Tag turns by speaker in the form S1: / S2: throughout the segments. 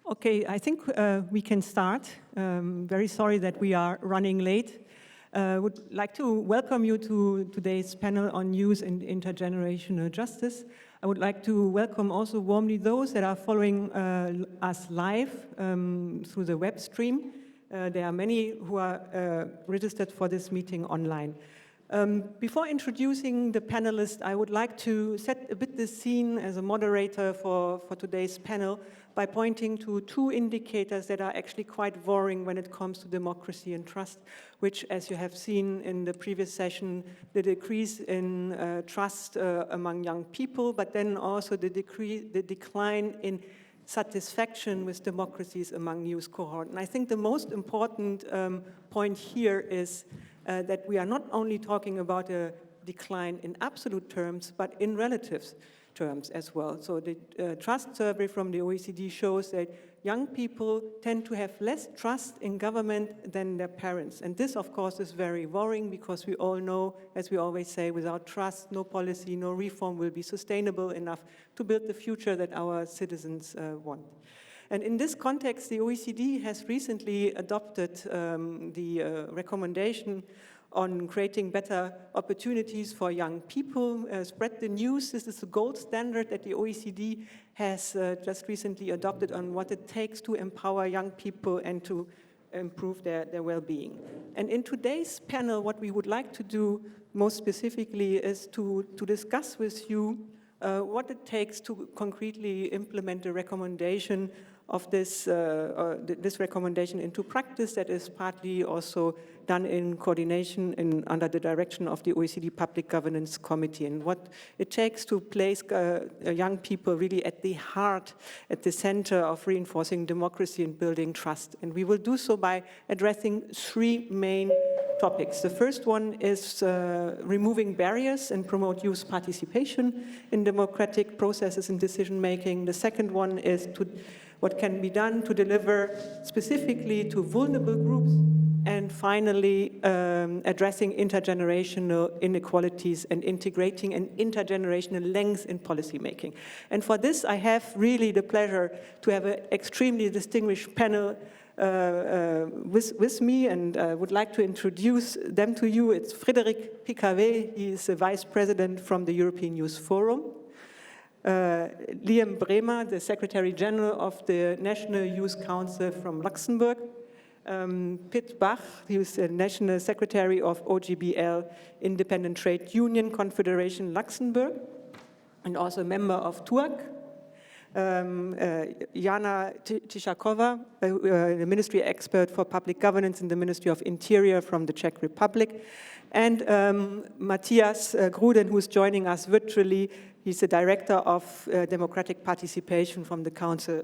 S1: Okay, I think we can start. Very sorry that we are running late. Would like to welcome you to today's panel on youth and intergenerational justice. I would like to welcome also warmly those that are following us live through the web stream. There are many who are registered for this meeting online. Before introducing the panelists, I would like to set a bit the scene as a moderator for today's panel by pointing to two indicators that are actually quite worrying when it comes to democracy and trust, which, as you have seen in the previous session, the decrease in trust among young people, but then also the decline in satisfaction with democracies among youth cohort. And I think the most important point here is that we are not only talking about a decline in absolute terms, but in relative terms as well. So the trust survey from the OECD shows that young people tend to have less trust in government than their parents. And this, of course, is very worrying because we all know, as we always say, without trust, no policy, no reform will be sustainable enough to build the future that our citizens want. And in this context, the OECD has recently adopted the recommendation on creating better opportunities for young people. Spread the news. This is the gold standard that the OECD has just recently adopted on what it takes to empower young people and to improve their well-being. And in today's panel, what we would like to do most specifically is to discuss with you what it takes to concretely implement the recommendation of this recommendation into practice that is partly also done in coordination under the direction of the OECD Public Governance Committee, and what it takes to place young people really at the heart, at the center of reinforcing democracy and building trust. And we will do so by addressing three main topics. The first one is removing barriers and promote youth participation in democratic processes and decision-making. The second one is what can be done to deliver specifically to vulnerable groups. And finally, addressing intergenerational inequalities and integrating an intergenerational lens in policymaking. And for this, I have really the pleasure to have an extremely distinguished panel with me, and I would like to introduce them to you. It's Frédéric Picavet. He is the Vice President from the European Youth Forum. Liam Bremer, the Secretary General of the National Youth Council from Luxembourg. Piet Bach, he is the National Secretary of OGBL, Independent Trade Union Confederation Luxembourg, and also a member of TUAC. Jana Tichakova, the Ministry Expert for Public Governance in the Ministry of Interior from the Czech Republic, and Matthias Gruden, who is joining us virtually. He's the Director of Democratic Participation from the Council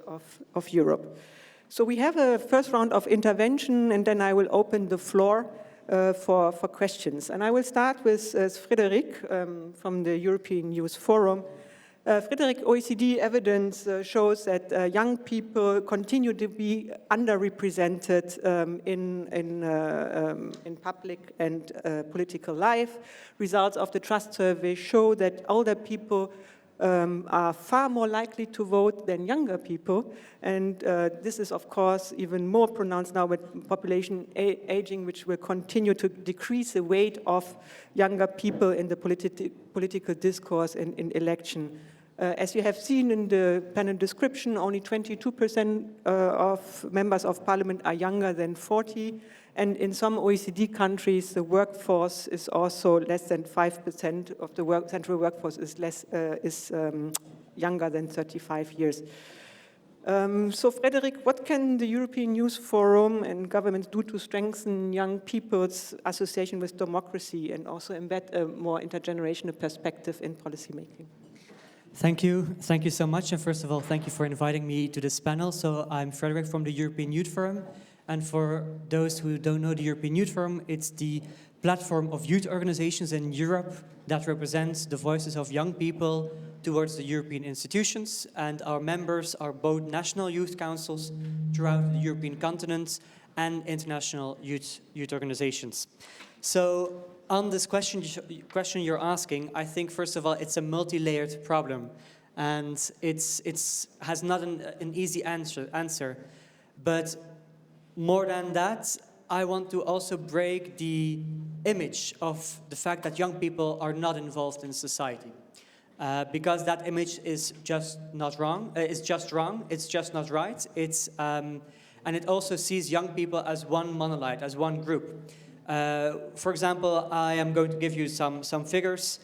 S1: of Europe. So we have a first round of intervention, and then I will open the floor for questions. And I will start with Frédéric from the European Youth Forum. Frédéric, OECD evidence shows that young people continue to be underrepresented in public and political life. Results of the trust survey show that older people are far more likely to vote than younger people, and this is of course even more pronounced now with population aging, which will continue to decrease the weight of younger people in the political discourse and in election. As you have seen in the panel description, only 22% of members of parliament are younger than 40, and in some OECD countries, the workforce is also less than 5% of the central workforce is younger than 35 years. So, Frédéric, what can the European Youth Forum and governments do to strengthen young people's association with democracy and also embed a more intergenerational perspective in policymaking?
S2: Thank you so much. And first of all, thank you for inviting me to this panel. So I'm Frédéric from the European Youth Forum. And for those who don't know the European Youth Forum, it's the platform of youth organizations in Europe that represents the voices of young people towards the European institutions. And our members are both national youth councils throughout the European continent and international youth organizations. So on this question you're asking, I think, first of all, it's a multi-layered problem. And it's has not an easy answer. But more than that, I want to also break the image of the fact that young people are not involved in society. Because that image is just not wrong. It's just wrong. It's just not right. And it also sees young people as one monolith, as one group. For example, I am going to give you some figures.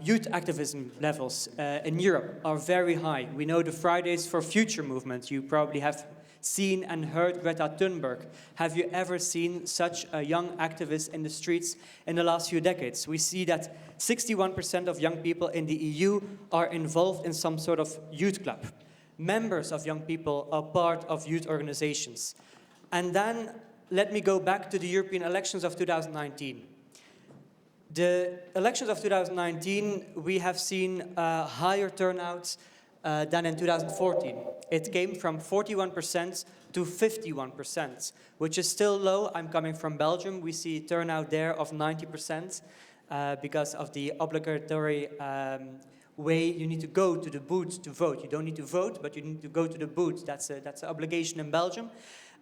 S2: Youth activism levels in Europe are very high. We know the Fridays for Future movement. You probably have seen and heard Greta Thunberg. Have you ever seen such a young activist in the streets in the last few decades? We see that 61% of young people in the EU are involved in some sort of youth club. Members of young people are part of youth organizations. And then let me go back to the European elections of 2019. The elections of 2019, we have seen higher turnouts than in 2014. It came from 41% to 51%, which is still low. I'm coming from Belgium. We see a turnout there of 90% because of the obligatory way you need to go to the booth to vote. You don't need to vote, but you need to go to the booth. That's an obligation in Belgium.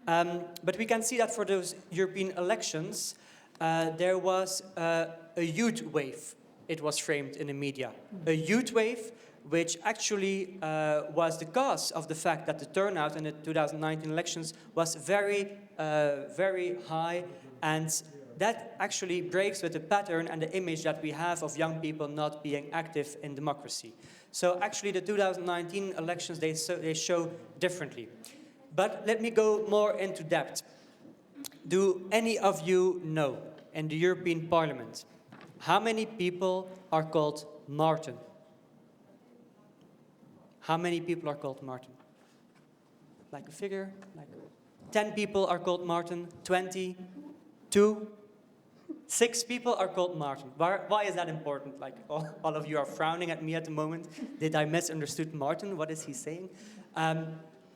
S2: But we can see that for those European elections, there was a youth wave, it was framed in the media. A youth wave which actually was the cause of the fact that the turnout in the 2019 elections was very, very high, and that actually breaks with the pattern and the image that we have of young people not being active in democracy. So actually the 2019 elections, they show differently. But let me go more into depth. Do any of you know in the European Parliament how many people are called Martin? How many people are called Martin? Like a figure? Like 10 people are called Martin, 20, 2, 6 people are called Martin. Why is that important? Like all of you are frowning at me at the moment. Did I misunderstood Martin? What is he saying?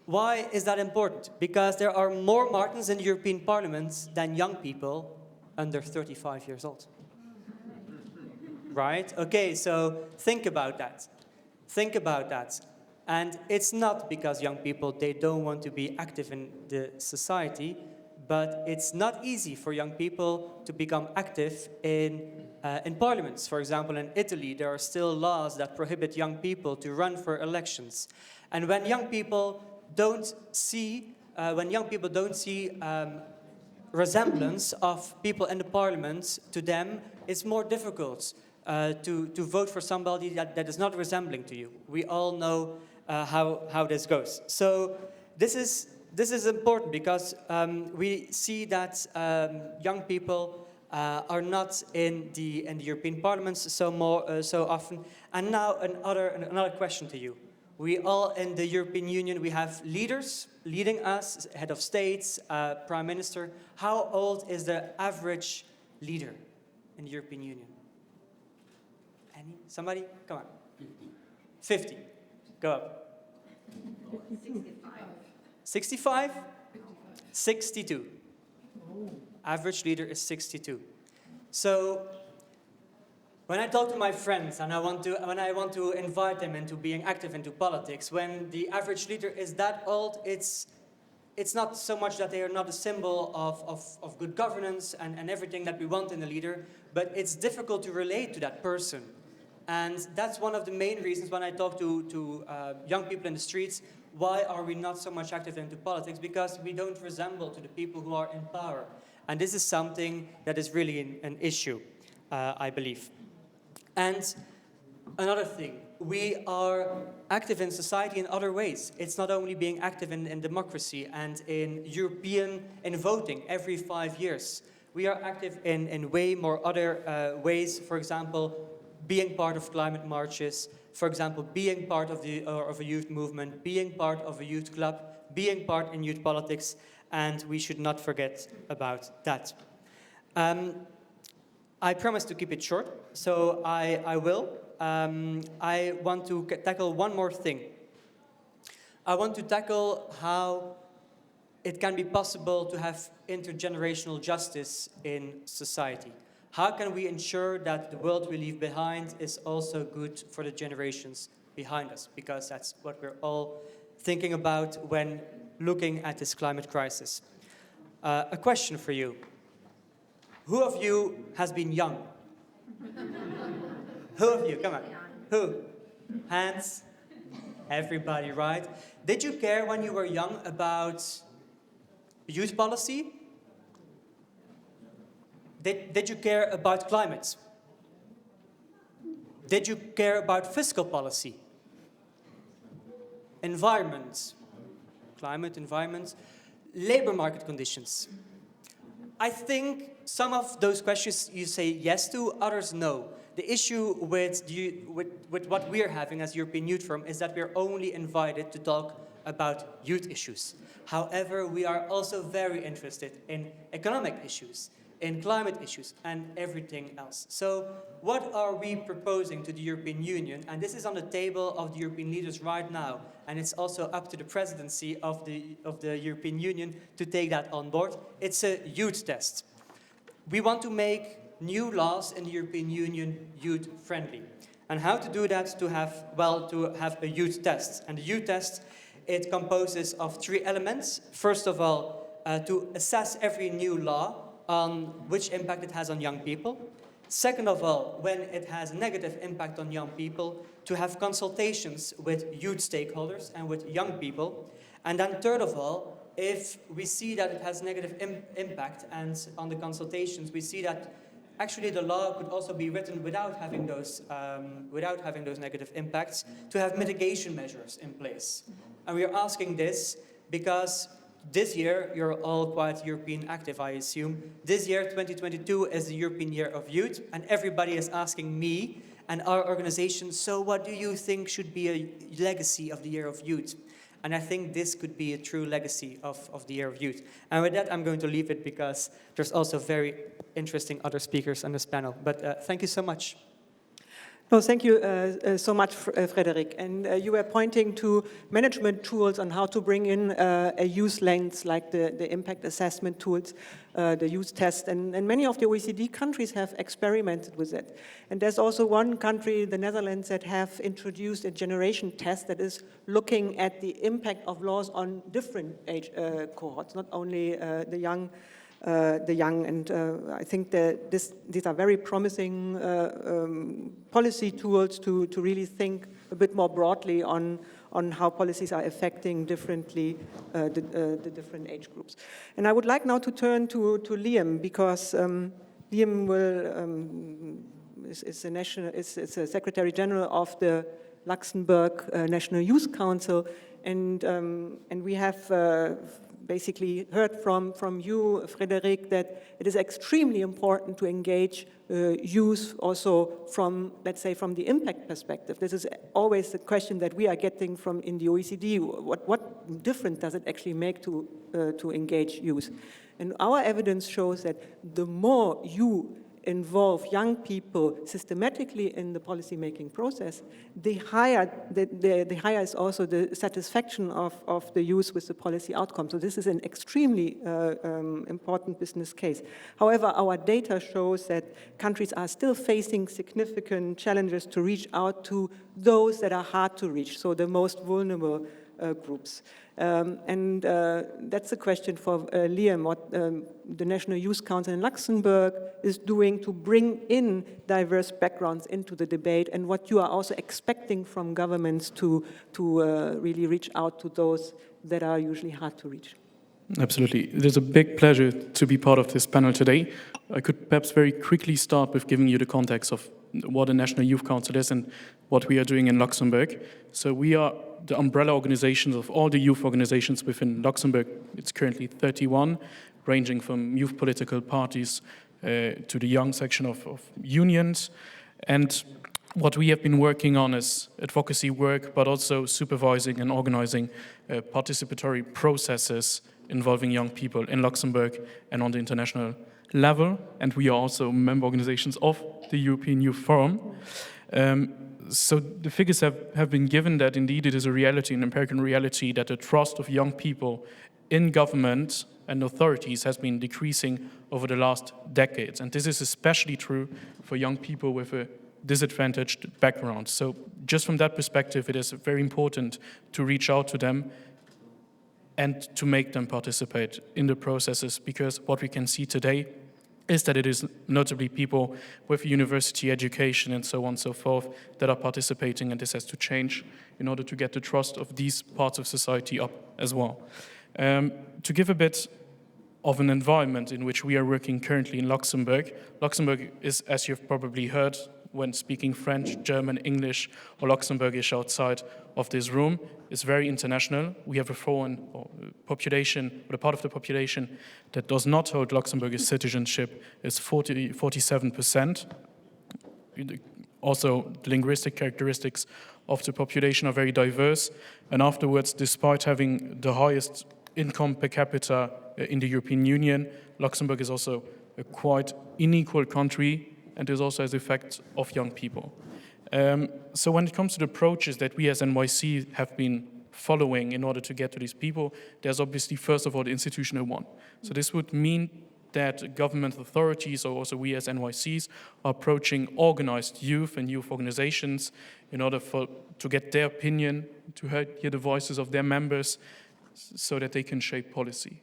S2: Why is that important? Because there are more Martins in the European Parliament than young people under 35 years old. Right? Okay, so think about that. Think about that. And it's not because young people, they don't want to be active in the society, but it's not easy for young people to become active in parliaments. For example, in Italy, there are still laws that prohibit young people to run for elections. And when young people don't see resemblance of people in the parliament to them, it's more difficult to vote for somebody that is not resembling to you. We all know how this goes. So this is important because we see that young people are not in the European Parliament so often. And now another question to you. We all in the European Union, we have leaders leading us, head of states, prime minister. How old is the average leader in the European Union? Any? Somebody? Come on. 50. Go up. 65? 62. Average leader is 62. So when I talk to my friends and when I want to invite them into being active into politics, when the average leader is that old, it's not so much that they are not a symbol of good governance and everything that we want in a leader, but it's difficult to relate to that person. And that's one of the main reasons when I talk to young people in the streets, why are we not so much active into politics? Because we don't resemble to the people who are in power. And this is something that is really an issue, I believe. And another thing, we are active in society in other ways. It's not only being active in democracy and in voting every 5 years. We are active in way more other ways, for example, being part of climate marches, for example, being part of a youth movement, being part of a youth club, being part in youth politics, and we should not forget about that. I promise to keep it short, so I will. I want to tackle one more thing. I want to tackle how it can be possible to have intergenerational justice in society. How can we ensure that the world we leave behind is also good for the generations behind us, because that's what we're all thinking about when looking at this climate crisis. A question for you. Who of you has been young? Who of you? Come on. Who? Hands? Everybody, right? Did you care when you were young about youth policy? Did you care about climate? Did you care about fiscal policy? Environment? Climate, environment? Labor market conditions? I think some of those questions you say yes to, others no. The issue with what we're having as European Youth Forum is that we're only invited to talk about youth issues. However, we are also very interested in economic issues, in climate issues, and everything else. So what are we proposing to the European Union? And this is on the table of the European leaders right now, and it's also up to the presidency of the European Union to take that on board. It's a youth test. We want to make new laws in the European Union youth-friendly. And how to do that? To have a youth test. And the youth test, it composes of 3 elements. First of all, to assess every new law on which impact it has on young people. Second of all, when it has a negative impact on young people, to have consultations with youth stakeholders and with young people. And then third of all, if we see that it has negative impact, and on the consultations we see that actually the law could also be written without having those negative impacts, to have mitigation measures in place. And we are asking this because this year, you're all quite European active, I assume. This year, 2022, is the European Year of Youth, and everybody is asking me and our organization, so what do you think should be a legacy of the Year of Youth? And I think this could be a true legacy of the Year of Youth. And with that, I'm going to leave it because there's also very interesting other speakers on this panel. But thank you so much.
S1: No, thank you so much, Frederick. And you were pointing to management tools on how to bring in a youth lens, like the impact assessment tools, the youth test. And many of the OECD countries have experimented with it. And there's also one country, the Netherlands, that have introduced a generation test that is looking at the impact of laws on different age cohorts, not only the young. And I think that these are very promising policy tools to really think a bit more broadly on how policies are affecting differently the different age groups. And I would like now to turn to Liam, because Liam is a Secretary General of the Luxembourg National Youth Council, and we have basically heard from you, Frederick, that it is extremely important to engage youth also from, let's say, from the impact perspective. This is always the question that we are getting from in the OECD. What difference does it actually make to engage youth? And our evidence shows that the more you involve young people systematically in the policy-making process, the higher is also the satisfaction of the youth with the policy outcome. So this is an extremely important business case. However, our data shows that countries are still facing significant challenges to reach out to those that are hard to reach, so the most vulnerable groups. And that's a question for Liam, what the National Youth Council in Luxembourg is doing to bring in diverse backgrounds into the debate, and what you are also expecting from governments to really reach out to those that are usually hard to reach.
S3: Absolutely. It is a big pleasure to be part of this panel today. I could perhaps very quickly start with giving you the context of what a National Youth Council is and what we are doing in Luxembourg. So we are the umbrella organizations of all the youth organizations within Luxembourg. It's currently 31, ranging from youth political parties to the young section of unions. And what we have been working on is advocacy work, but also supervising and organizing participatory processes involving young people in Luxembourg and on the international level. And we are also member organizations of the European Youth Forum. So the figures have been given that indeed it is a reality, an empirical reality, that the trust of young people in government and authorities has been decreasing over the last decades. And this is especially true for young people with a disadvantaged backgrounds. So just from that perspective, it is very important to reach out to them and to make them participate in the processes, because what we can see today is that it is notably people with university education and so on and so forth that are participating, and this has to change in order to get the trust of these parts of society up as well. To give a bit of an environment in which we are working currently in Luxembourg. Luxembourg is, as you've probably heard when speaking French, German, English, or Luxembourgish outside of this room, is very international. We have a foreign population, or a part of the population that does not hold Luxembourgish citizenship is 47%. Also, the linguistic characteristics of the population are very diverse. And afterwards, despite having the highest income per capita in the European Union, Luxembourg is also a quite unequal country, and this also has the effect of young people. So when it comes to the approaches that we as NYC have been following in order to get to these people, there's obviously, first of all, the institutional one. So this would mean that government authorities, or also we as NYCs, are approaching organized youth and youth organizations in order to get their opinion, to hear the voices of their members, so that they can shape policy.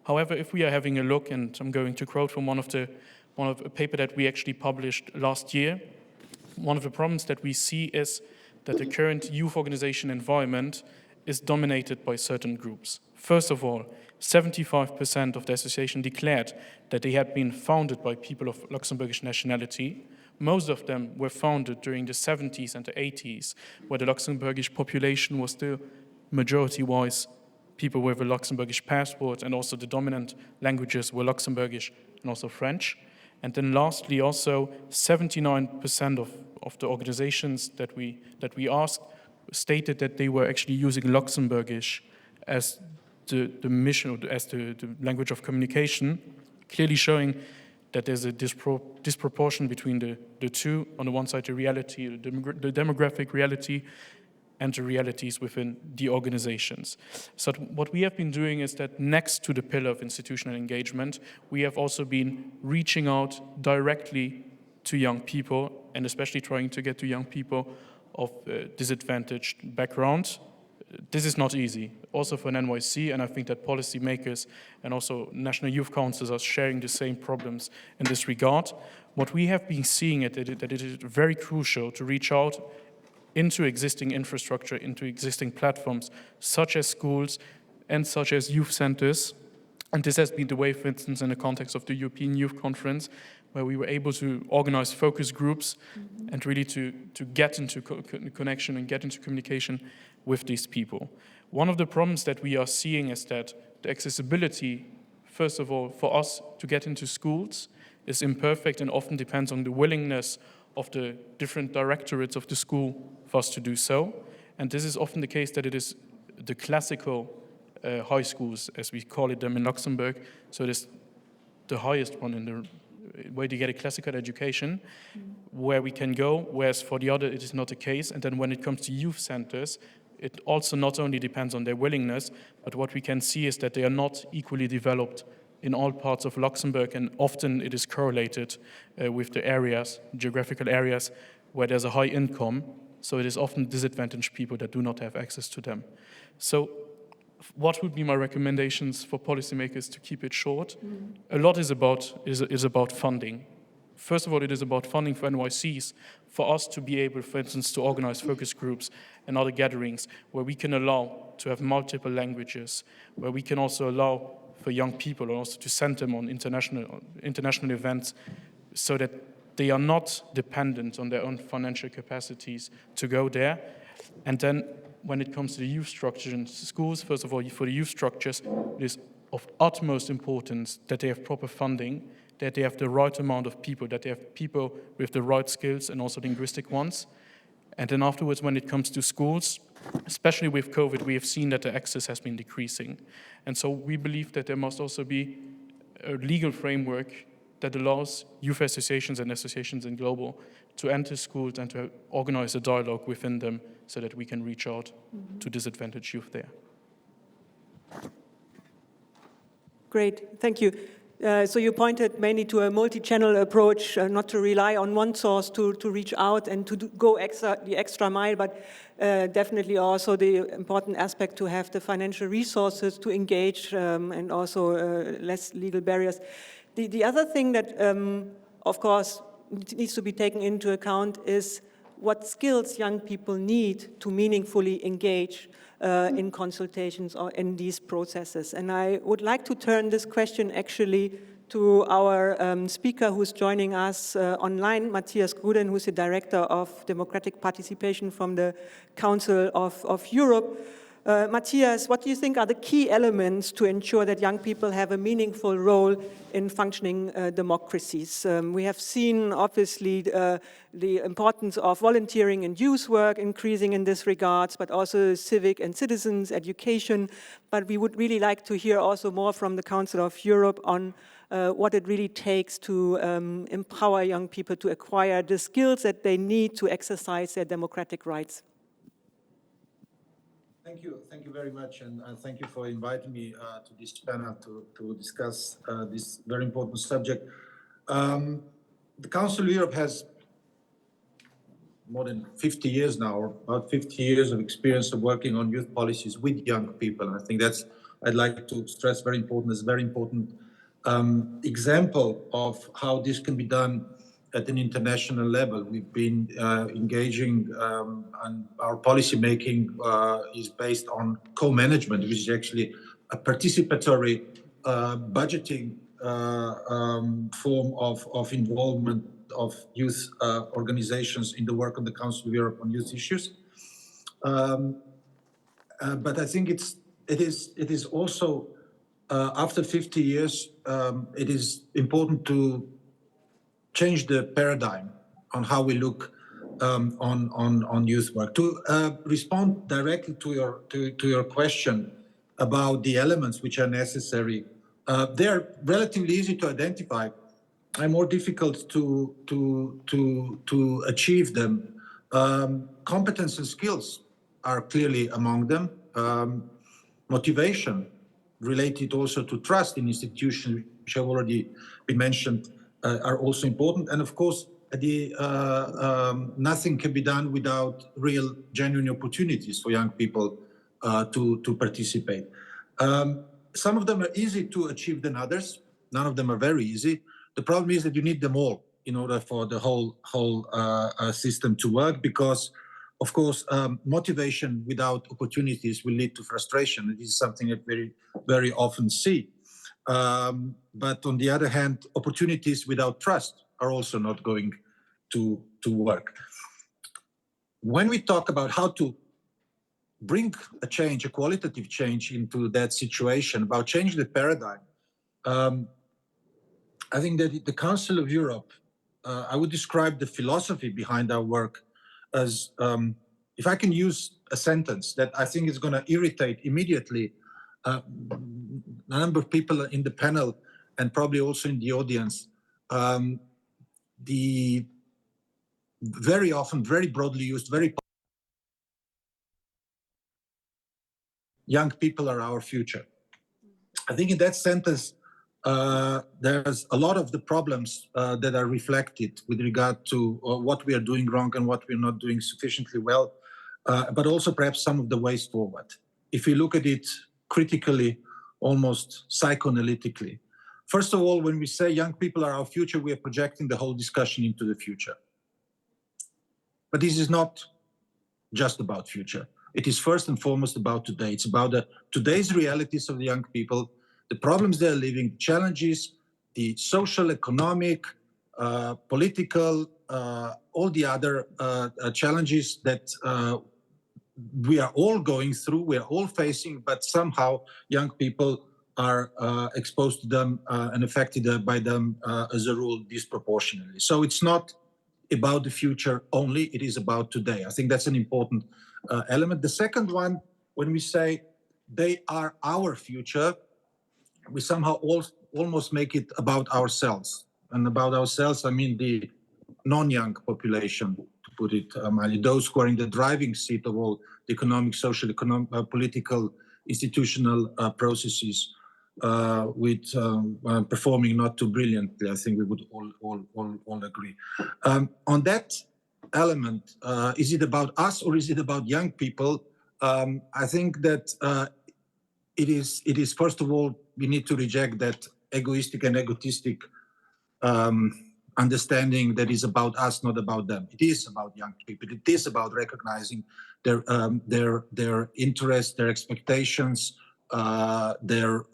S3: However, if we are having a look, and I'm going to quote from one of a paper that we actually published last year, one of the problems that we see is that the current youth organization environment is dominated by certain groups. First of all, 75% of the association declared that they had been founded by people of Luxembourgish nationality. Most of them were founded during the 70s and the 80s, where the Luxembourgish population was still majority-wise people with a Luxembourgish passport, and also the dominant languages were Luxembourgish and also French. And then lastly, also 79% of the organizations that we asked stated that they were actually using Luxembourgish as the mission, as the language of communication, clearly showing that there's a disproportion between the two. On the one side, the reality, the demographic reality, and the realities within the organizations. So what we have been doing is that next to the pillar of institutional engagement, we have also been reaching out directly to young people, and especially trying to get to young people of disadvantaged backgrounds. This is not easy, also for an NYC, and I think that policymakers and also national youth councils are sharing the same problems in this regard. What we have been seeing is that it is very crucial to reach out into existing infrastructure, into existing platforms, such as schools and such as youth centers. And this has been the way, for instance, in the context of the European Youth Conference, where we were able to organize focus groups and really to get into connection and get into communication with these people. One of the problems that we are seeing is that the accessibility, first of all, for us to get into schools is imperfect and often depends on the willingness of the different directorates of the school for us to do so. And this is often the case that it is the classical high schools, as we call it them in Luxembourg, so it is the highest one in the way to get a classical education, where we can go, whereas for the other it is not the case. And then when it comes to youth centers, it also not only depends on their willingness, but what we can see is that they are not equally developed in all parts of Luxembourg, and often it is correlated with the areas, geographical areas, where there's a high income, so it is often disadvantaged people that do not have access to them. So what would be my recommendations for policymakers to keep it short? A lot is about funding. First of all, it is about funding for NYCs, for us to be able, for instance, to organize focus groups and other gatherings where we can allow to have multiple languages, where we can also allow for young people and also to send them on international events, so that they are not dependent on their own financial capacities to go there. And then when it comes to the youth structures in schools, first of all, for the youth structures, it is of utmost importance that they have proper funding, that they have the right amount of people, that they have people with the right skills and also linguistic ones. And then afterwards, when it comes to schools, especially with COVID, we have seen that the access has been decreasing. And so we believe that there must also be a legal framework that allows youth associations and associations in global to enter schools and to organize a dialogue within them so that we can reach out to disadvantaged youth there.
S1: Great, thank you. So you pointed mainly to a multi-channel approach, not to rely on one source to reach out and to go the extra mile, but definitely also the important aspect to have the financial resources to engage and also less legal barriers. The other thing that, of course, needs to be taken into account is what skills young people need to meaningfully engage in consultations or in these processes. And I would like to turn this question actually to our speaker who's joining us online, Matthias Gruden, who's the Director of Democratic Participation from the Council of Europe. Matthias, what do you think are the key elements to ensure that young people have a meaningful role in functioning democracies? We have seen, obviously, the importance of volunteering and youth work increasing in this regards, but also civic and citizens education. But we would really like to hear also more from the Council of Europe on what it really takes to empower young people to acquire the skills that they need to exercise their democratic rights.
S4: Thank you very much, and thank you for inviting me to this panel to discuss this very important subject. The Council of Europe has more than 50 years now, or about 50 years of experience of working on youth policies with young people. And I think that's, I'd like to stress, very important. It's a very important example of how this can be done at an international level. We've been engaging, and our policy making is based on co-management, which is actually a participatory budgeting form of involvement of youth organizations in the work of the Council of Europe on youth issues. But I think it is also after 50 years, it is important to change the paradigm on how we look on youth work. To respond directly to your question about the elements which are necessary, they're relatively easy to identify and more difficult to achieve them. Competence and skills are clearly among them. Motivation related also to trust in institutions, which have already been mentioned, are also important. And of course, nothing can be done without real, genuine opportunities for young people to participate. Some of them are easy to achieve than others. None of them are very easy. The problem is that you need them all in order for the whole system to work, because, of course, motivation without opportunities will lead to frustration. This is something that we very often see. But on the other hand, opportunities without trust are also not going to work. When we talk about how to bring a change, a qualitative change into that situation, about changing the paradigm, I think that the Council of Europe, I would describe the philosophy behind our work as, if I can use a sentence that I think is going to irritate immediately a number of people in the panel and probably also in the audience, the very often, very broadly used, young people are our future. I think in that sentence, there's a lot of the problems that are reflected with regard to what we are doing wrong and what we're not doing sufficiently well, but also perhaps some of the ways forward. If we look at it critically, almost psychoanalytically. First of all, when we say young people are our future, we are projecting the whole discussion into the future. But this is not just about future. It is first and foremost about today. It's about today's realities of the young people, the problems they're living, challenges, the social, economic, political, all the other challenges that we are all going through, we are all facing, but somehow young people are exposed to them and affected by them as a rule disproportionately. So it's not about the future only, it is about today. I think that's an important element. The second one, when we say they are our future, we somehow almost make it about ourselves. And about ourselves, I mean the non-young population, to put it mildly, those who are in the driving seat of all the economic, social, political, institutional processes performing not too brilliantly. I think we would all agree. On that element, is it about us or is it about young people? I think that it is first of all, we need to reject that egoistic and egotistic understanding that is about us, not about them. It is about young people. It is about recognizing their interests, their expectations, their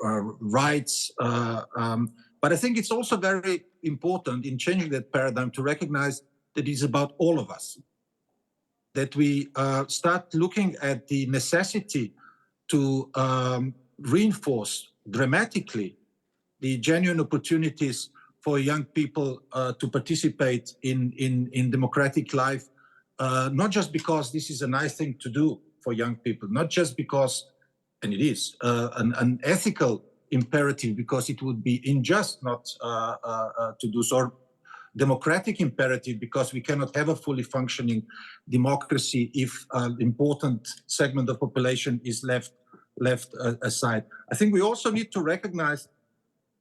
S4: rights. But I think it's also very important in changing that paradigm to recognize that it's about all of us. That we start looking at the necessity to reinforce dramatically the genuine opportunities for young people to participate in democratic life, not just because this is a nice thing to do for young people, not just because, and it is, an ethical imperative because it would be unjust not to do so, or democratic imperative because we cannot have a fully functioning democracy if an important segment of population is left aside. I think we also need to recognize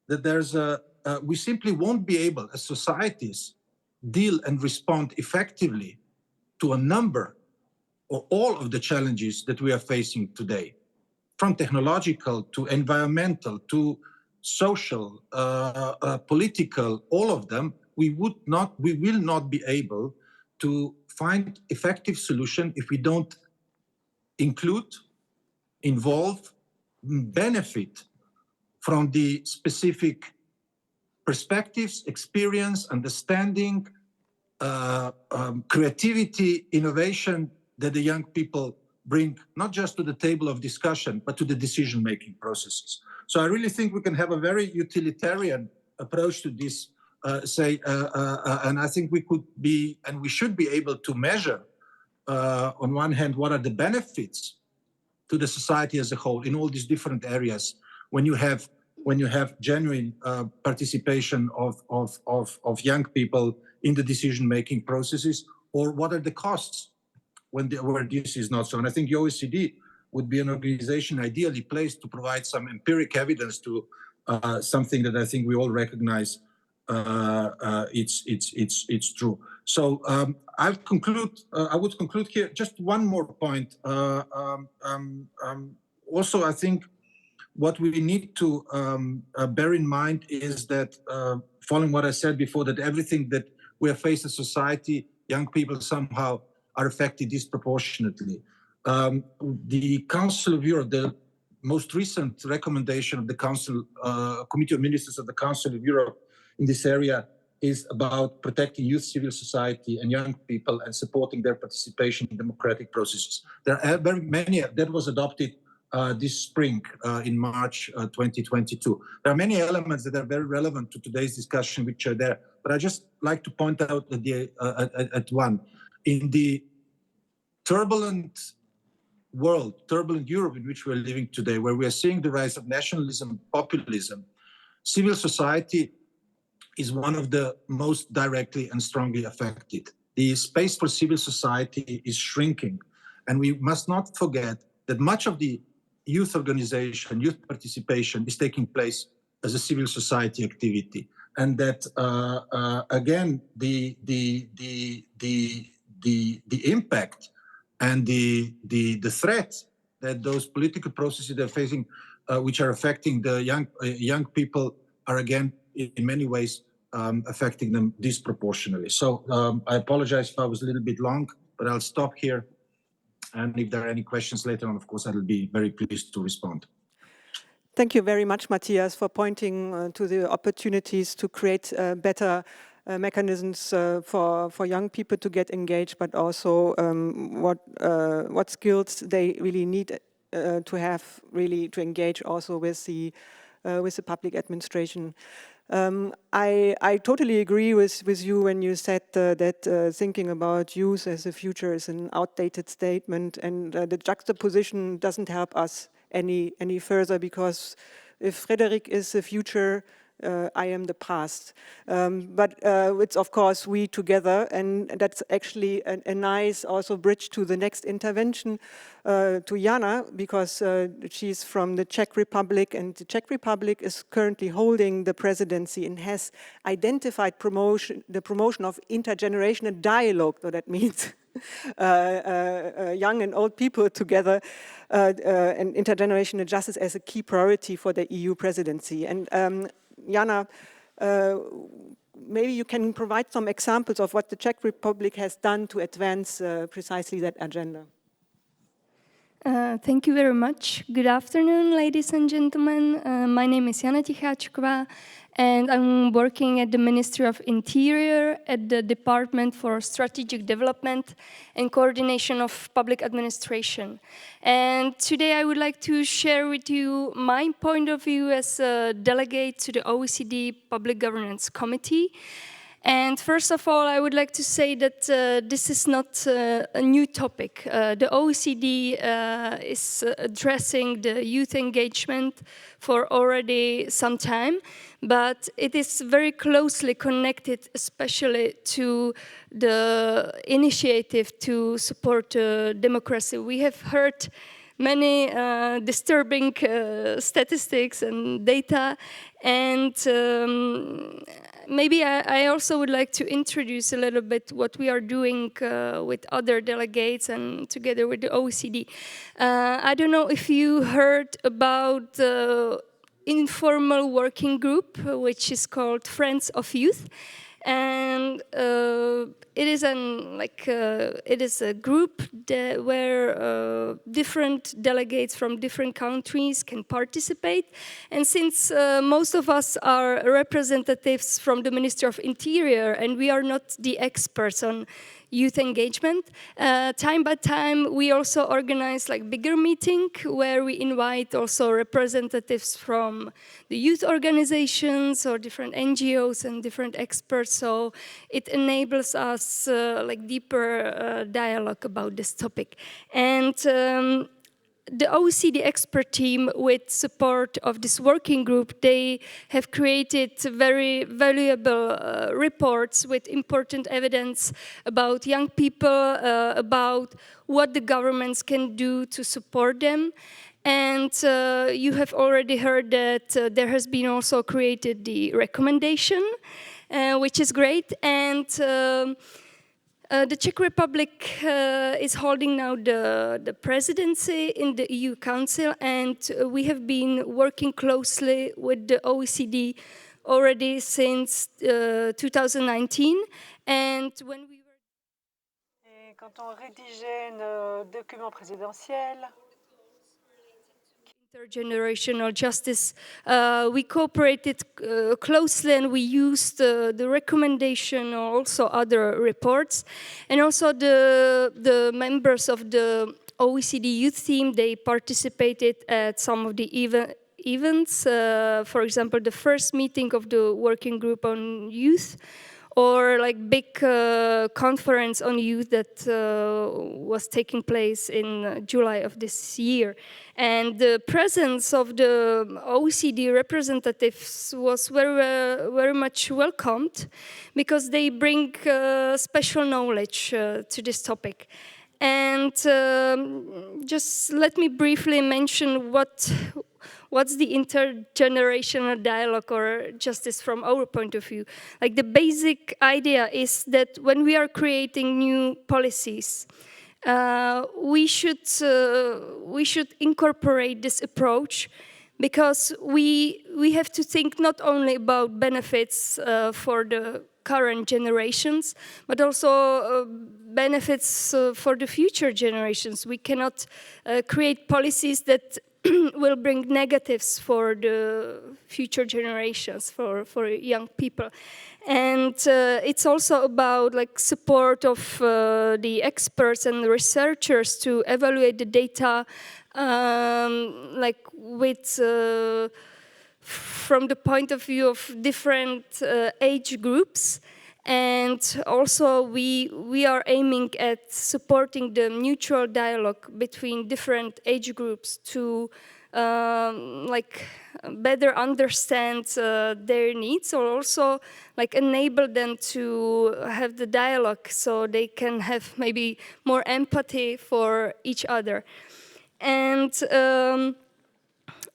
S4: that we simply won't be able, as societies, deal and respond effectively to a number or all of the challenges that we are facing today, from technological to environmental to social, political, all of them. We will not be able to find effective solution if we don't include, involve, benefit from the specific perspectives, experience, understanding, creativity, innovation that the young people bring, not just to the table of discussion, but to the decision-making processes. So I really think we can have a very utilitarian approach to this, and I think we could be, and we should be able to measure, on one hand, what are the benefits to the society as a whole in all these different areas when you have genuine participation of young people in the decision-making processes, or what are the costs where this is not so. And I think the OECD would be an organization ideally placed to provide some empiric evidence to something that I think we all recognize it's true. So I would conclude here. Just one more point. Also, I think what we need to bear in mind is that, following what I said before, that everything that we are faced as society, young people somehow are affected disproportionately. The Council of Europe, the most recent recommendation of the Council, Committee of Ministers of the Council of Europe in this area is about protecting youth, civil society and young people and supporting their participation in democratic processes. There are very many that was adopted this spring in March 2022. There are many elements that are very relevant to today's discussion which are there, but I just like to point out at one. In the turbulent world, turbulent Europe in which we're living today, where we are seeing the rise of nationalism, populism, civil society is one of the most directly and strongly affected. The space for civil society is shrinking, and we must not forget that much of the youth organization, youth participation is taking place as a civil society activity, and that again the impact and the threat that those political processes they're facing, which are affecting the young people, are again in many ways affecting them disproportionately. So I apologize if I was a little bit long, but I'll stop here. And if there are any questions later on, of course, I will be very pleased to respond.
S1: Thank you very much, Matthias, for pointing to the opportunities to create better mechanisms for young people to get engaged, but also what skills they really need to have really to engage also with the public administration. I totally agree with you when you said that thinking about youth as a future is an outdated statement, and the juxtaposition doesn't help us any further, because if Frederick is the future, I am the past. But it's of course we together, and that's actually a nice also bridge to the next intervention to Jana, because she's from the Czech Republic, and the Czech Republic is currently holding the presidency and has identified the promotion of intergenerational dialogue. So that means young and old people together, and intergenerational justice as a key priority for the EU presidency. And Jana, maybe you can provide some examples of what the Czech Republic has done to advance precisely that agenda.
S5: Thank you very much. Good afternoon, ladies and gentlemen. My name is Jana Ticháčková, and I'm working at the Ministry of Interior at the Department for Strategic Development and Coordination of Public Administration. And today I would like to share with you my point of view as a delegate to the OECD Public Governance Committee. And first of all, I would like to say that this is not a new topic. The OECD is addressing the youth engagement for already some time, but it is very closely connected, especially to the initiative to support democracy. We have heard many disturbing statistics and data, and maybe I also would like to introduce a little bit what we are doing with other delegates and together with the OECD. I don't know if you heard about the informal working group, which is called Friends of Youth. And it is a group where different delegates from different countries can participate. And since most of us are representatives from the Ministry of Interior, and we are not the experts on youth engagement, time by time we also organize like bigger meeting where we invite also representatives from the youth organizations or different NGOs and different experts. So it enables us like deeper dialogue about this topic. And the OECD expert team, with support of this working group, they have created very valuable reports with important evidence about young people, about what the governments can do to support them. And you have already heard that there has been also created the recommendation, which is great. And the Czech Republic is holding now the presidency in the EU Council, and we have been working closely with the OECD already since 2019. And when we were...
S1: Et quand on rédigeait nos documents présidentiels,
S5: intergenerational justice, we cooperated closely, and we used the recommendation or also other reports. And also the members of the OECD youth team, they participated at some of the events, for example, the first meeting of the working group on youth, or like big conference on youth that was taking place in July of this year. And the presence of the OECD representatives was very much welcomed, because they bring special knowledge to this topic. And just let me briefly mention what's the intergenerational dialogue or justice from our point of view. Like, the basic idea is that when we are creating new policies, we should incorporate this approach, because we have to think not only about benefits for the current generations, but also benefits for the future generations. We cannot create policies that will bring negatives for the future generations, for young people. And it's also about like support of the experts and the researchers to evaluate the data, like with from the point of view of different age groups. And also we are aiming at supporting the mutual dialogue between different age groups to like better understand their needs, or also like enable them to have the dialogue so they can have maybe more empathy for each other. And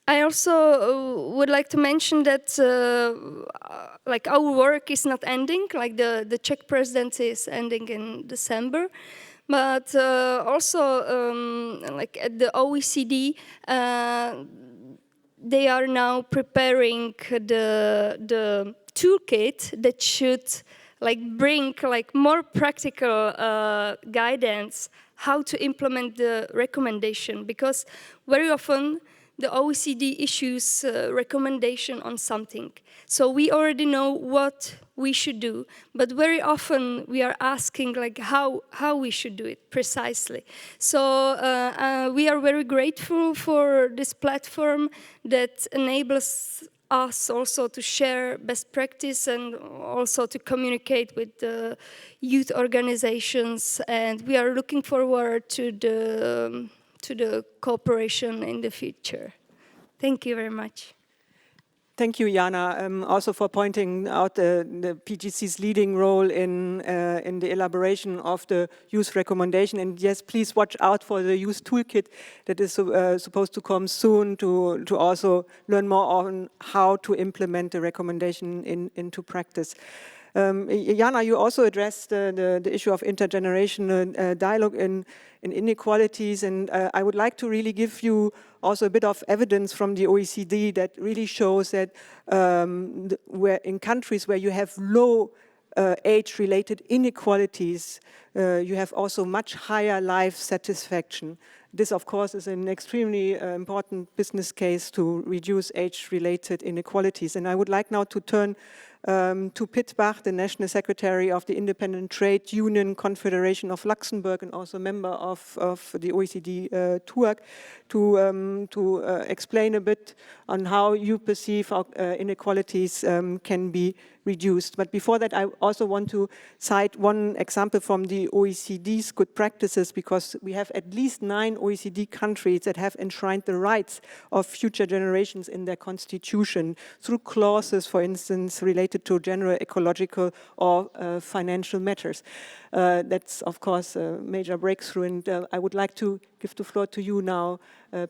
S5: I also would like to mention that like our work is not ending, like the Czech presidency is ending in December. But also, like at the OECD, they are now preparing the toolkit that should like bring like more practical guidance how to implement the recommendation, because very often the OECD issues a recommendation on something. So we already know what we should do, but very often we are asking like how we should do it precisely. So we are very grateful for this platform that enables us also to share best practice and also to communicate with the youth organizations. And we are looking forward to the cooperation in the future. Thank you very much.
S1: Thank you, Jana, also for pointing out the PGC's leading role in the elaboration of the youth recommendation. And yes, please watch out for the youth toolkit that is supposed to come soon to also learn more on how to implement the recommendation into practice. Jana, you also addressed the issue of intergenerational dialogue in inequalities, and I would like to really give you also a bit of evidence from the OECD that really shows that where in countries where you have low age-related inequalities, you have also much higher life satisfaction. This, of course, is an extremely important business case to reduce age-related inequalities. And I would like now to turn to Piet Bach, the National Secretary of the Independent Trade Union Confederation of Luxembourg and also member of the OECD TUAC, to explain a bit on how you perceive how inequalities can be reduced. But before that, I also want to cite one example from the OECD's good practices, because we have at least 9 OECD countries that have enshrined the rights of future generations in their constitution through clauses, for instance, related to general ecological or financial matters. That's, of course, a major breakthrough, and I would like to give the floor to you now,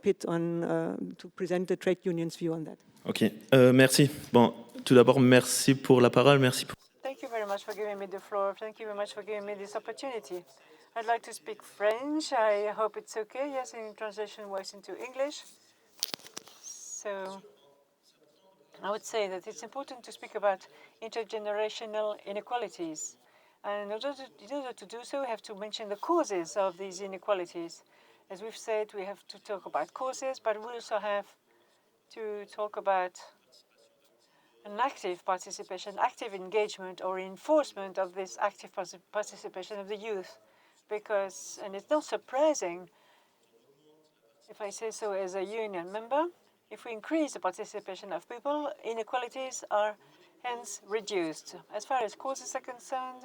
S1: Piet, to present the trade union's view on that.
S6: Ok, merci. Bon, tout d'abord, merci pour la parole. Merci pour...
S7: Thank you very much for giving me the floor. Thank you very much for giving me this opportunity. I'd like to speak French. I hope it's okay. Yes, in translation works into English. So I would say that it's important to speak about intergenerational inequalities. And in order to do so, we have to mention the causes of these inequalities. As we've said, we have to talk about causes, but we also have to talk about an active participation, active engagement or enforcement of this active participation of the youth. Because, and it's not surprising, if I say so as a union member, if we increase the participation of people, inequalities are hence reduced. As far as causes are concerned,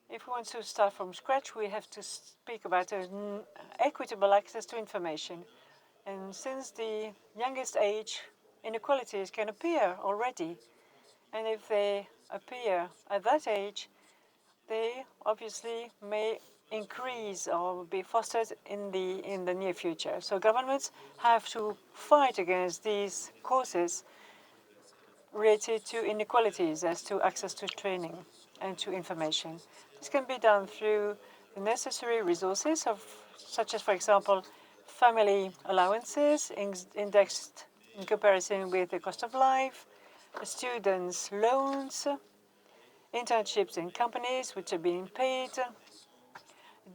S7: if we want to start from scratch, we have to speak about equitable access to information. And since the youngest age, inequalities can appear already. And if they appear at that age, they obviously may increase or be fostered in the near future. So governments have to fight against these causes related to inequalities as to access to training and to information. This can be done through the necessary resources such as, for example, family allowances indexed in comparison with the cost of life, students' loans, internships in companies which are being paid,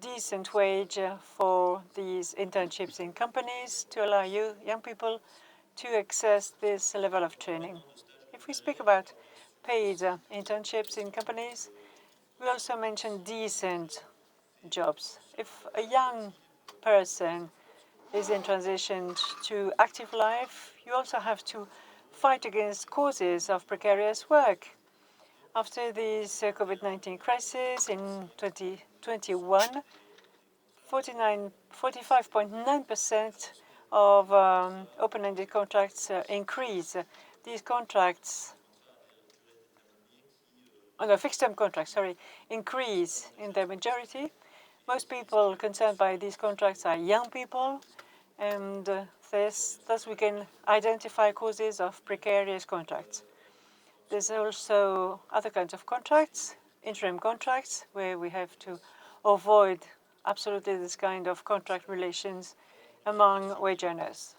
S7: decent wage for these internships in companies to allow young people to access this level of training. If we speak about paid internships in companies, we also mention decent jobs. If a young person is in transition to active life, you also have to fight against causes of precarious work. After this COVID-19 crisis in 2021, 45.9% of open-ended contracts increase. These contracts, the fixed-term contracts, sorry, increase in their majority. Most people concerned by these contracts are young people, and thus we can identify causes of precarious contracts. There's also other kinds of contracts, interim contracts, where we have to avoid absolutely this kind of contract relations among wage earners.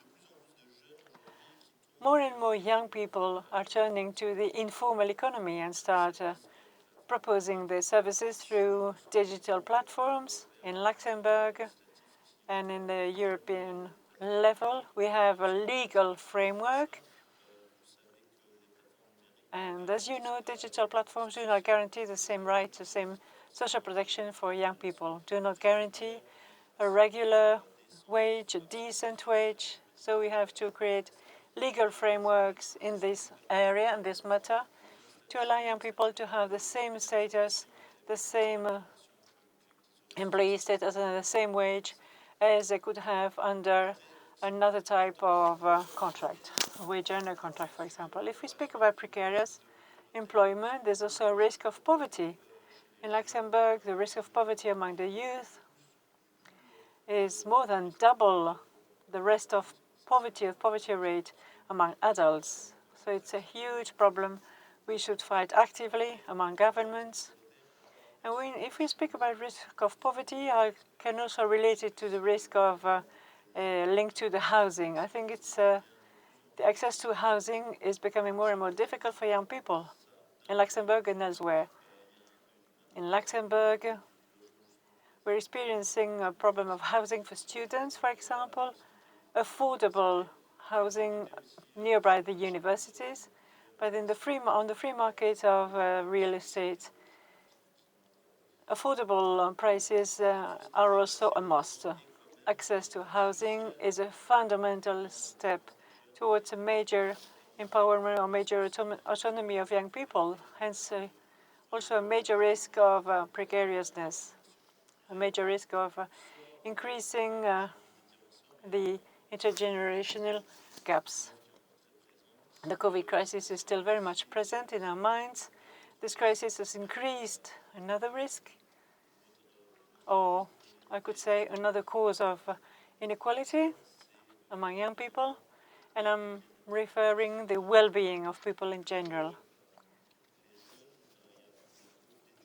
S7: More and more young people are turning to the informal economy and start proposing their services through digital platforms. In Luxembourg and in the European level, we have a legal framework. And as you know, digital platforms do not guarantee the same rights, the same social protection for young people, do not guarantee a regular wage, a decent wage. So we have to create legal frameworks in this area and this matter to allow young people to have the same status, the same employee status, and the same wage as they could have under another type of contract, a wage earner contract, for example. If we speak about precarious employment, there's also a risk of poverty. In Luxembourg, the risk of poverty among the youth is more than double the rest of poverty rate among adults. So it's a huge problem we should fight actively among governments. And if we speak about risk of poverty, I can also relate it to the risk of linked to the housing. I think it's the access to housing is becoming more and more difficult for young people in Luxembourg and elsewhere. In Luxembourg, we're experiencing a problem of housing for students, for example, affordable housing nearby the universities, but on the free market of real estate, affordable prices are also a must. Access to housing is a fundamental step towards a major empowerment or major autonomy of young people, hence also a major risk of precariousness, a major risk of increasing the intergenerational gaps. The COVID crisis is still very much present in our minds. This crisis has increased another risk, or I could say another cause of inequality among young people, and I'm referring the well-being of people in general.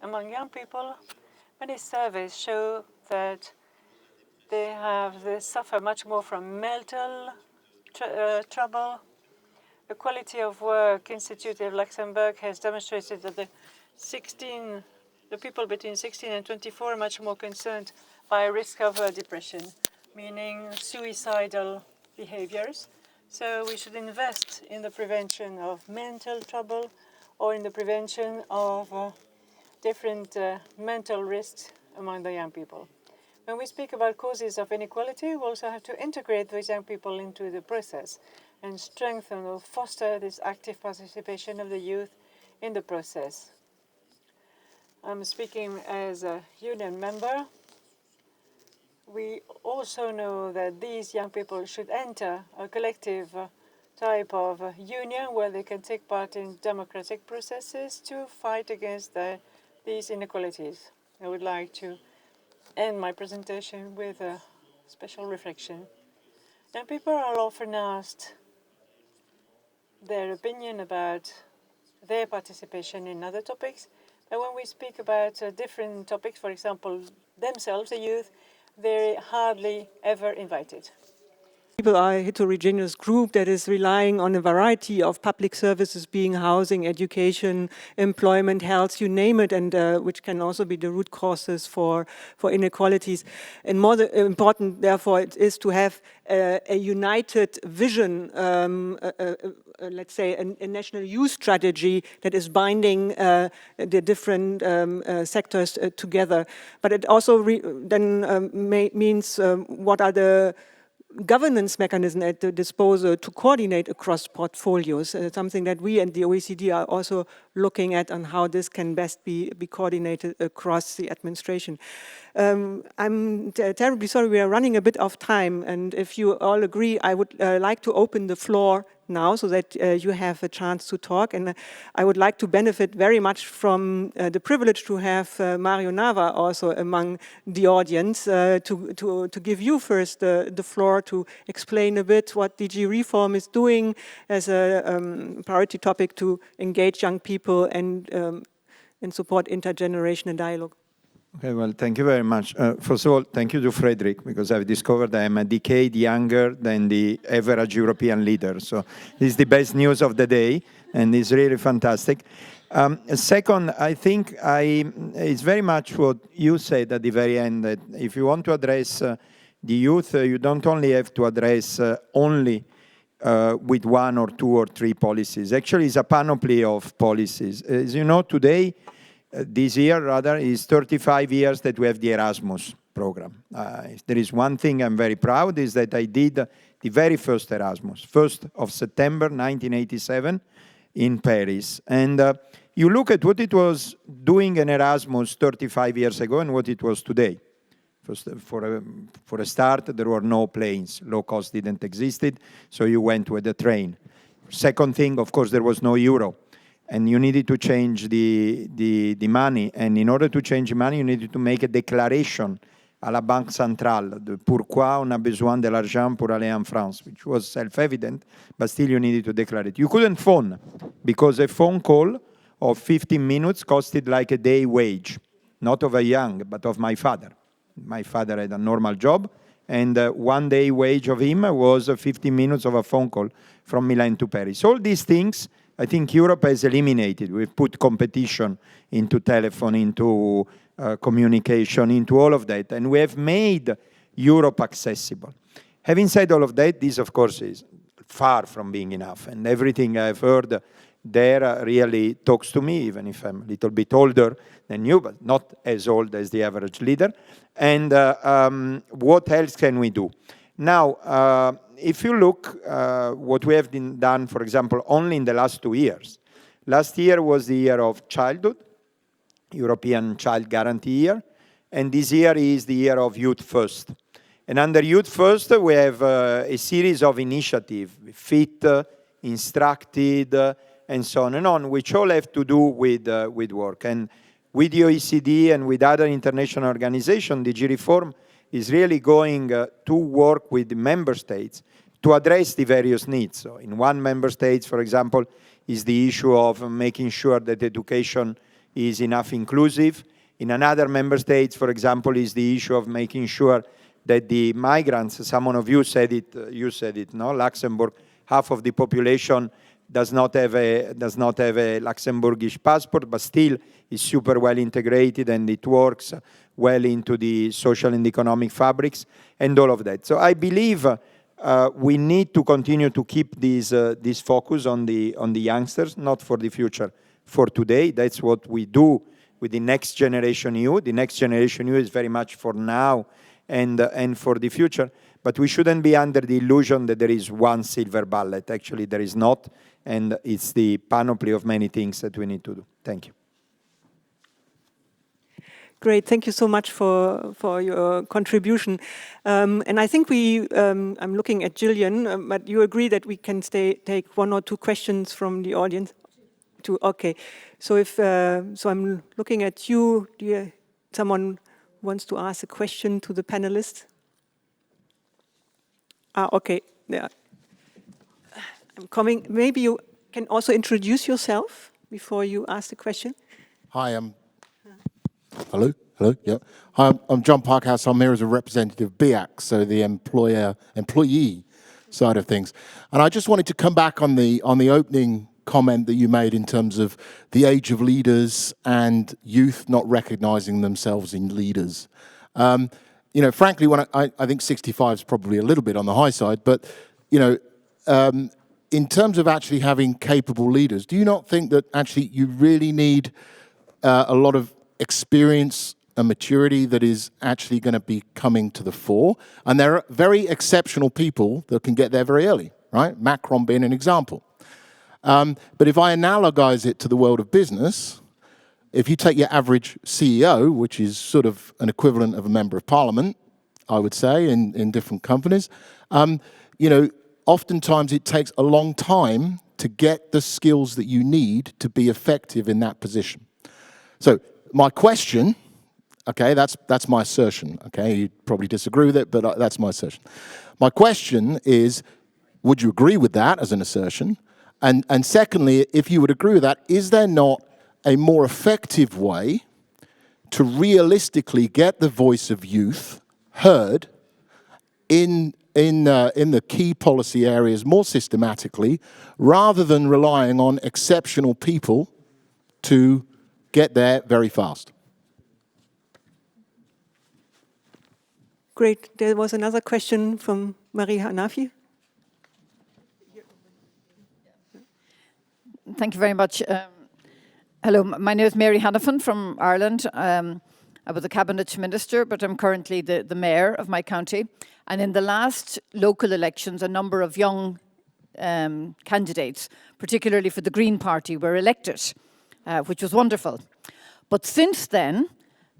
S7: Among young people, many surveys show that they suffer much more from mental trouble. The Quality of Work Institute of Luxembourg has demonstrated that the people between 16 and 24 are much more concerned by risk of depression, meaning suicidal behaviors. So we should invest in the prevention of mental trouble or in the prevention of different mental risks among the young people. When we speak about causes of inequality, we also have to integrate those young people into the process and strengthen or foster this active participation of the youth in the process. I'm speaking as a union member. We also know that these young people should enter a collective type of union where they can take part in democratic processes to fight against these inequalities. I would like to end my presentation with a special reflection. Young people are often asked their opinion about their participation in other topics, but when we speak about different topics, for example, themselves, the youth, they're hardly ever invited.
S1: People are a heterogeneous group that is relying on a variety of public services, being housing, education, employment, health, you name it, and which can also be the root causes for inequalities. And more important, therefore, it is to have a united vision, let's say a national youth strategy that is binding the different sectors together. But it also then means what are the governance mechanism at the disposal to coordinate across portfolios, something that we and the OECD are also looking at on how this can best be coordinated across the administration. I'm terribly sorry, we are running a bit of time, and if you all agree, I would like to open the floor now so that you have a chance to talk. And I would like to benefit very much from the privilege to have Mario Nava also among the audience to give you first the floor to explain a bit what DG Reform is doing as a priority topic to engage young people and support intergenerational dialogue.
S8: Okay, well, thank you very much. First of all, thank you to Frederick, because I've discovered I am a decade younger than the average European leader. So this is the best news of the day, and it's really fantastic. Second, I think it's very much what you said at the very end, that if you want to address the youth, you don't only have to address only with one or two or three policies. Actually, it's a panoply of policies. As you know, today, this year, rather, is 35 years that we have the Erasmus program. If there is one thing I'm very proud is that I did the very first Erasmus, 1st of September 1987 in Paris. And you look at what it was doing in Erasmus 35 years ago and what it was today. First, for a start, there were no planes. Low cost didn't exist, so you went with the train. Second thing, of course, there was no euro. And you needed to change the money. And in order to change the money, you needed to make a declaration à la Banque Centrale, de pourquoi on a besoin de l'argent pour aller en France, which was self-evident, but still you needed to declare it. You couldn't phone, because a phone call of 15 minutes costed like a day wage, not of a young, but of my father. My father had a normal job, and 1 day wage of him was 15 minutes of a phone call from Milan to Paris. All these things, I think Europe has eliminated. We've put competition into telephone, into communication, into all of that, and we have made Europe accessible. Having said all of that, this, of course, is far from being enough, and everything I've heard there really talks to me, even if I'm a little bit older than you, but not as old as the average leader. And what else can we do? Now, if you look what we have done, for example, only in the last 2 years. Last year was the year of childhood, European Child Guarantee Year, and this year is the year of Youth First. And under Youth First, we have a series of initiatives, Fit, Instructed, and so on and on, which all have to do with work. And with the OECD and with other international organizations, DG Reform is really going to work with the member states to address the various needs. So in one member state, for example, is the issue of making sure that education is enough inclusive. In another member state, for example, is the issue of making sure that the migrants, someone of you said it, no? Luxembourg, half of the population does not have a Luxembourgish passport, but still is super well integrated and it works well into the social and economic fabrics and all of that. So I believe we need to continue to keep this focus on the youngsters, not for the future, for today. That's what we do with the Next Generation EU. The Next Generation EU is very much for now and for the future. But we shouldn't be under the illusion that there is one silver bullet. Actually, there is not, and it's the panoply of many things that we need to do. Thank you.
S1: Great, thank you so much for your contribution. And I think I'm looking at Gillian, but you agree that we can take 1 or 2 questions from the audience? Okay, so so I'm looking at you. Someone wants to ask a question to the panelists? Okay, yeah. I'm coming. Maybe you can also introduce yourself before you ask the question.
S9: Hi, hello, yeah. Hi, I'm John Parkhouse. I'm here as a representative of BIAC, so the employee side of things. And I just wanted to come back on the opening comment that you made in terms of the age of leaders and youth not recognizing themselves in leaders. You know, frankly, when I think 65 is probably a little bit on the high side, but, you know, in terms of actually having capable leaders, do you not think that actually you really need a lot of experience a maturity that is actually going to be coming to the fore. And there are very exceptional people that can get there very early, right? Macron being an example. But if I analogize it to the world of business, if you take your average CEO, which is sort of an equivalent of a member of parliament, I would say, in different companies, you know, oftentimes it takes a long time to get the skills that you need to be effective in that position. So my question, okay, that's my assertion, okay? You probably disagree with it, but that's my assertion. My question is, would you agree with that as an assertion? And secondly, if you would agree with that, is there not a more effective way to realistically get the voice of youth heard in the key policy areas more systematically, rather than relying on exceptional people to get there very fast?
S1: Great. There was another question from Marie Hanafi.
S10: Thank you very much. Hello, my name is Mary Hannafin from Ireland. I was a cabinet minister, but I'm currently the mayor of my county. And in the last local elections, a number of young candidates, particularly for the Green Party, were elected, which was wonderful. But since then,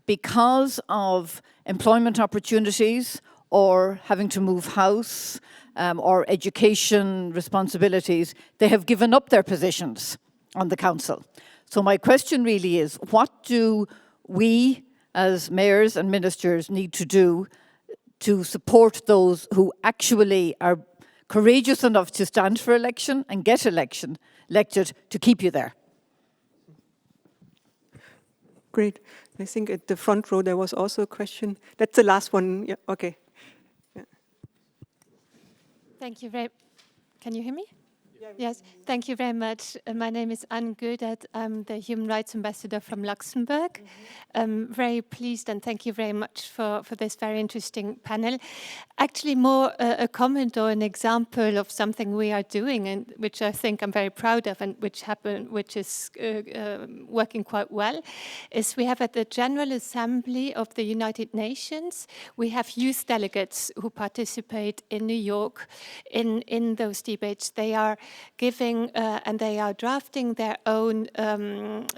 S10: because of employment opportunities or having to move house or education responsibilities, they have given up their positions on the council. So my question really is, what do we as mayors and ministers need to do to support those who actually are courageous enough to stand for election and get elected to keep you there?
S1: Great. I think at the front row there was also a question. That's the last one. Yeah, okay. Yeah.
S11: Thank you very. Can you hear me? Yes, thank you very much. My name is Anne Goedet. I'm the Human Rights Ambassador from Luxembourg. I'm very pleased and thank you very much for this very interesting panel. Actually, more a comment or an example of something we are doing, and which I think I'm very proud of, and which is working quite well, is we have at the General Assembly of the United Nations, we have youth delegates who participate in New York in those debates. They are giving and they are drafting their own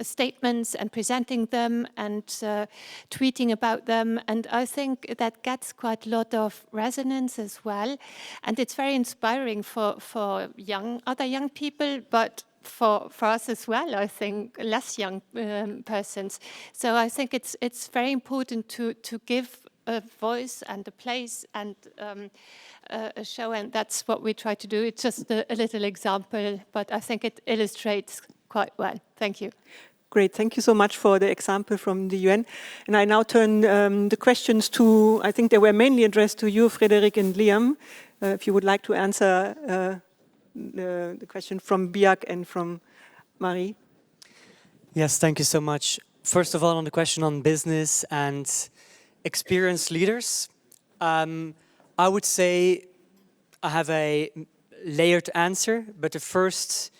S11: statements and presenting them and tweeting about them, and I think that gets quite a lot of resonance as well, and it's very inspiring for other young people, but for us as well, I think, less young persons. So I think it's very important to give a voice and a place and a show, and that's what we try to do. It's just a little example, but I think it illustrates quite well. Thank you.
S1: Great, thank you so much for the example from the UN. And I now turn the questions to, I think they were mainly addressed to you, Frédéric and Liam, if you would like to answer the question from Biak and from Marie.
S2: Yes, thank you so much. First of all, on the question on business and experienced leaders, I would say I have a layered answer, but the first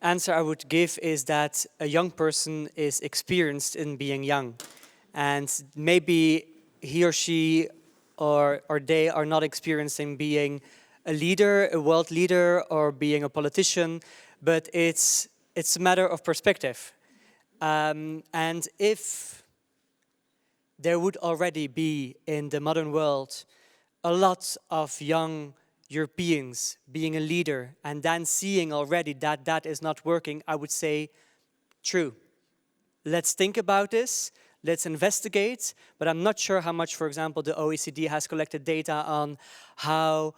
S2: answer I would give is that a young person is experienced in being young, and maybe he or she or they are not experienced in being a leader, a world leader, or being a politician, but it's a matter of perspective. And if there would already be in the modern world a lot of young Europeans being a leader and then seeing already that that is not working, I would say, true. Let's think about this, let's investigate, but I'm not sure how much, for example, the OECD has collected data on how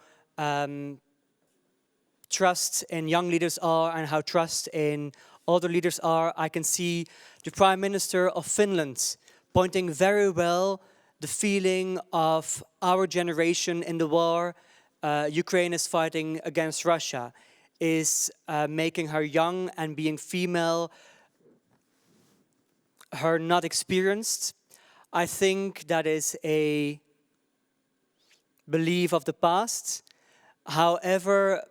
S2: trust in young leaders are and how trust in older leaders are. I can see the Prime Minister of Finland pointing very well the feeling of our generation in the war. Ukraine is fighting against Russia, is making her young and being female, her not experienced. I think that is a belief of the past. However,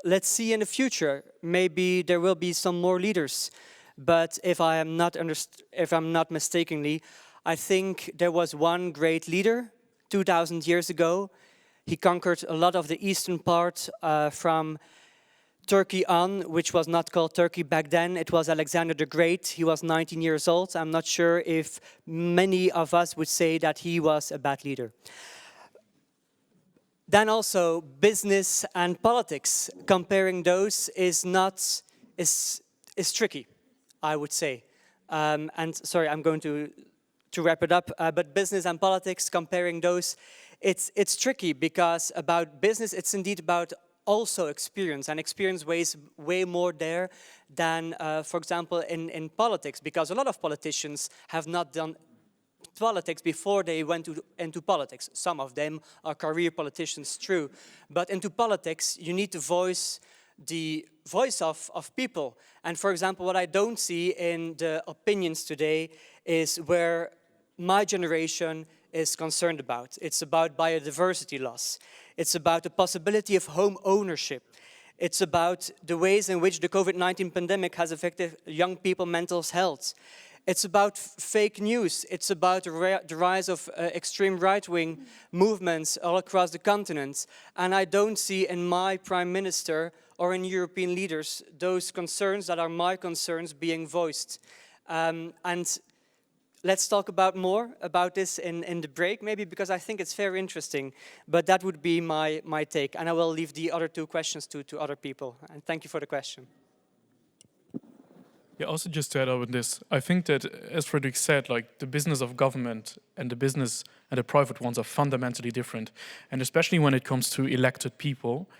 S2: let's see in the future, maybe there will be some more leaders. But if I'm not mistakenly, I think there was one great leader 2,000 years ago. He conquered a lot of the eastern part from Turkey on, which was not called Turkey back then. It was Alexander the Great. He was 19 years old. I'm not sure if many of us would say that he was a bad leader. Then also business and politics. Comparing those is tricky, I would say. And sorry, I'm going to wrap it up. But business and politics, comparing those, it's tricky because about business, it's indeed about also experience, and experience weighs way more there than, for example, in politics, because a lot of politicians have not done politics before they went into politics. Some of them are career politicians, true, but into politics you need to voice the voice of people. And for example, what I don't see in the opinions today is where my generation is concerned about. It's about biodiversity loss. It's about the possibility of home ownership. It's about the ways in which the COVID-19 pandemic has affected young people's mental health. It's about fake news. It's about the rise of extreme right-wing movements all across the continent. And I don't see in my Prime Minister or in European leaders those concerns that are my concerns being voiced. And let's talk more about this in the break, maybe, because I think it's very interesting. But that would be my take. And I will leave the other two questions to other people. And thank you for the question.
S3: Yeah, also just to add on this, I think that, as Frederick said, like the business of government and the business and the private ones are fundamentally different. And especially when it comes to elected people,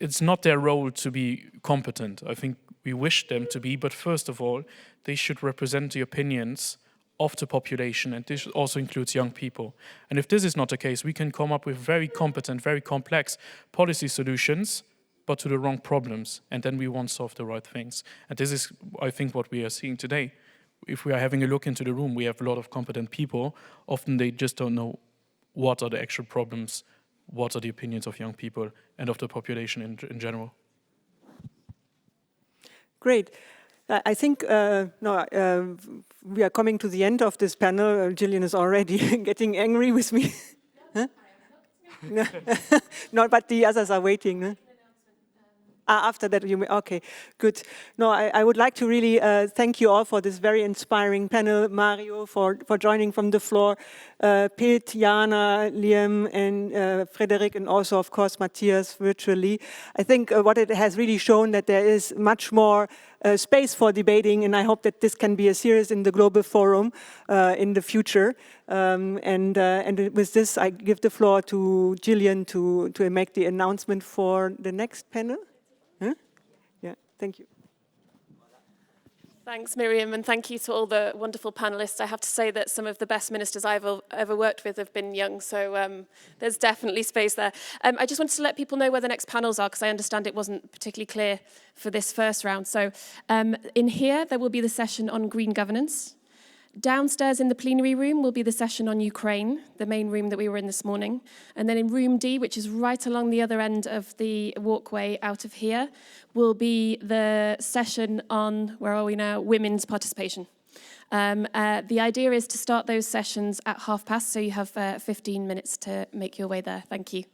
S3: it's not their role to be competent. I think we wish them to be, but first of all, they should represent the opinions of the population, and this also includes young people. And if this is not the case, we can come up with very competent, very complex policy solutions, but to the wrong problems, and then we won't solve the right things. And this is, I think, what we are seeing today. If we are having a look into the room, we have a lot of competent people. Often they just don't know what are the actual problems, what are the opinions of young people and of the population in general.
S1: Great. I think we are coming to the end of this panel. Gillian is already getting angry with me. Huh? No, but the others are waiting. Huh? After that, okay, good. No, I would like to really thank you all for this very inspiring panel. Mario for joining from the floor, Piet, Jana, Liam, and Frederick, and also, of course, Matthias virtually. I think what it has really shown that there is much more space for debating, and I hope that this can be a series in the Global Forum in the future. And with this, I give the floor to Gillian to make the announcement for the next panel. Huh? Yeah, thank you.
S12: Thanks, Miriam, and thank you to all the wonderful panelists. I have to say that some of the best ministers I've ever worked with have been young, so there's definitely space there. I just wanted to let people know where the next panels are, because I understand it wasn't particularly clear for this first round. So in here, there will be the session on green governance. Downstairs in the plenary room will be the session on Ukraine, the main room that we were in this morning. And then in room D, which is right along the other end of the walkway out of here, will be the session on, where are we now, women's participation. The idea is to start those sessions at past, so you have 15 minutes to make your way there. Thank you.